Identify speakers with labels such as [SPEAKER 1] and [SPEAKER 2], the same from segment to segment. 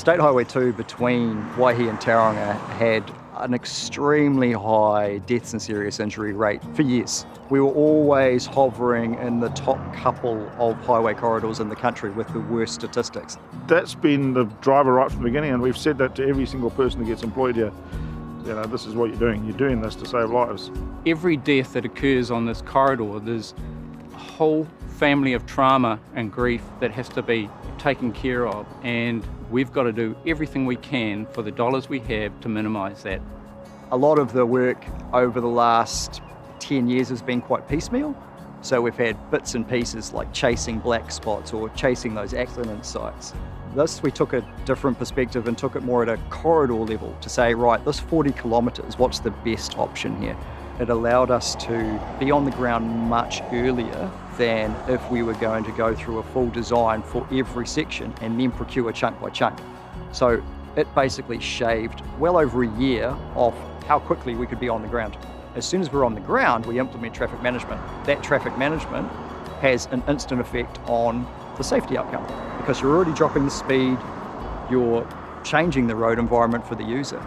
[SPEAKER 1] State Highway 2 between Waihi and Tauranga had an extremely high deaths and serious injury rate for years. We were always hovering in the top couple of highway corridors in the country with the worst statistics.
[SPEAKER 2] That's been the driver right from the beginning, and we've said that to every single person that gets employed here. You know, this is what you're doing. You're doing this to save lives.
[SPEAKER 3] Every death that occurs on this corridor, there's a whole family of trauma and grief that has to be taken care of, and we've got to do everything we can for the dollars we have to minimise that.
[SPEAKER 1] A lot of the work over the last 10 years has been quite piecemeal. So we've had bits and pieces like chasing black spots or chasing those accident sites. This, we took a different perspective and took it more at a corridor level to say, right, this 40 kilometres, what's the best option here? It allowed us to be on the ground much earlier than if we were going to go through a full design for every section and then procure chunk by chunk. So it basically shaved well over a year off how quickly we could be on the ground. As soon as we're on the ground, we implement traffic management. That traffic management has an instant effect on the safety outcome because you're already dropping the speed, you're changing the road environment for the user.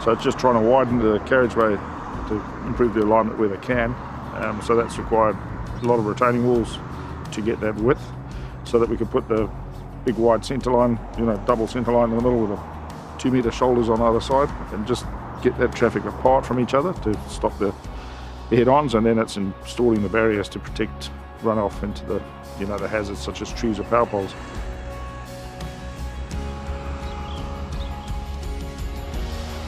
[SPEAKER 2] So it's just trying to widen the carriageway to improve the alignment where they can. So that's required a lot of retaining walls to get that width so that we could put the big wide centre line, double centre line in the middle with a 2 metre shoulders on either side and just get that traffic apart from each other to stop the head-ons, and then it's installing the barriers to protect runoff into the hazards such as trees or power poles.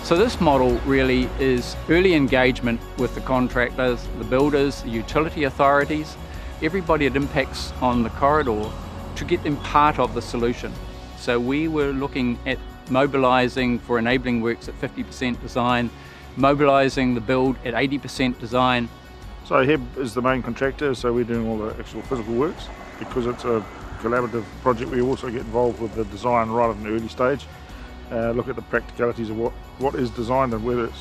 [SPEAKER 3] So this model really is early engagement with the contractors, the builders, the utility authorities, everybody that impacts on the corridor to get them part of the solution. So we were looking at mobilising for enabling works at 50% design, mobilising the build at 80% design.
[SPEAKER 2] So HEB is the main contractor, so we're doing all the actual physical works. Because it's a collaborative project, we also get involved with the design right at an early stage. Look at the practicalities of what is designed and whether it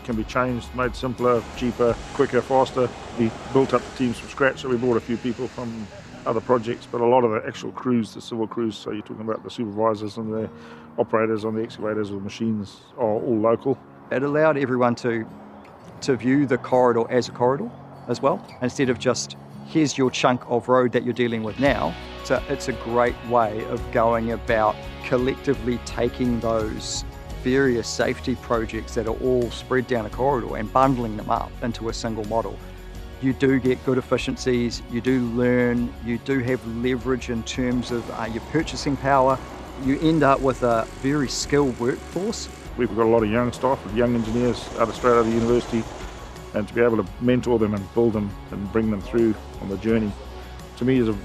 [SPEAKER 2] can be changed, made simpler, cheaper, quicker, faster. We built up the teams from scratch, so we brought a few people from other projects, but a lot of the actual crews, the civil crews, so you're talking about the supervisors and the operators on the excavators or machines, are all local.
[SPEAKER 1] It allowed everyone to view the corridor as a corridor as well, instead of just, here's your chunk of road that you're dealing with now. So it's a great way of going about collectively taking those various safety projects that are all spread down a corridor and bundling them up into a single model. You do get good efficiencies, you do learn, you do have leverage in terms of your purchasing power. You end up with a very skilled workforce.
[SPEAKER 2] We've got a lot of young staff, young engineers out of straight out of the university, and to be able to mentor them and build them and bring them through on the journey, to me is a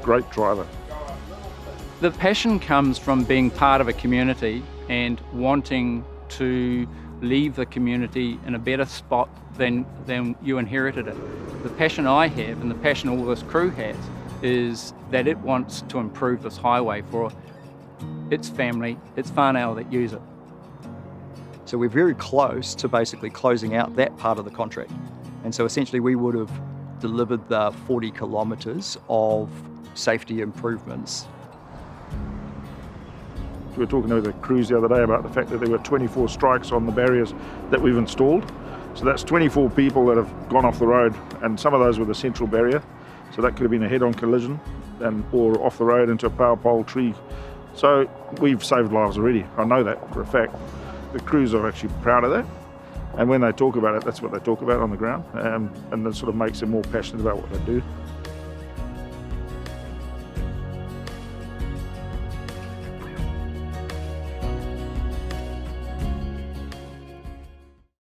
[SPEAKER 2] great driver.
[SPEAKER 3] The passion comes from being part of a community and wanting to leave the community in a better spot than you inherited it. The passion I have and the passion all this crew has is that it wants to improve this highway for its family, its whānau that use it.
[SPEAKER 1] So we're very close to basically closing out that part of the contract. And so essentially we would have delivered the 40 kilometres of safety improvements.
[SPEAKER 2] We were talking to the crews the other day about the fact that there were 24 strikes on the barriers that we've installed. So that's 24 people that have gone off the road, and some of those were the central barrier. So that could have been a head-on collision or off the road into a power pole tree. So we've saved lives already. I know that for a fact. The crews are actually proud of that. And when they talk about it, that's what they talk about on the ground. And that sort of makes them more passionate about what they do.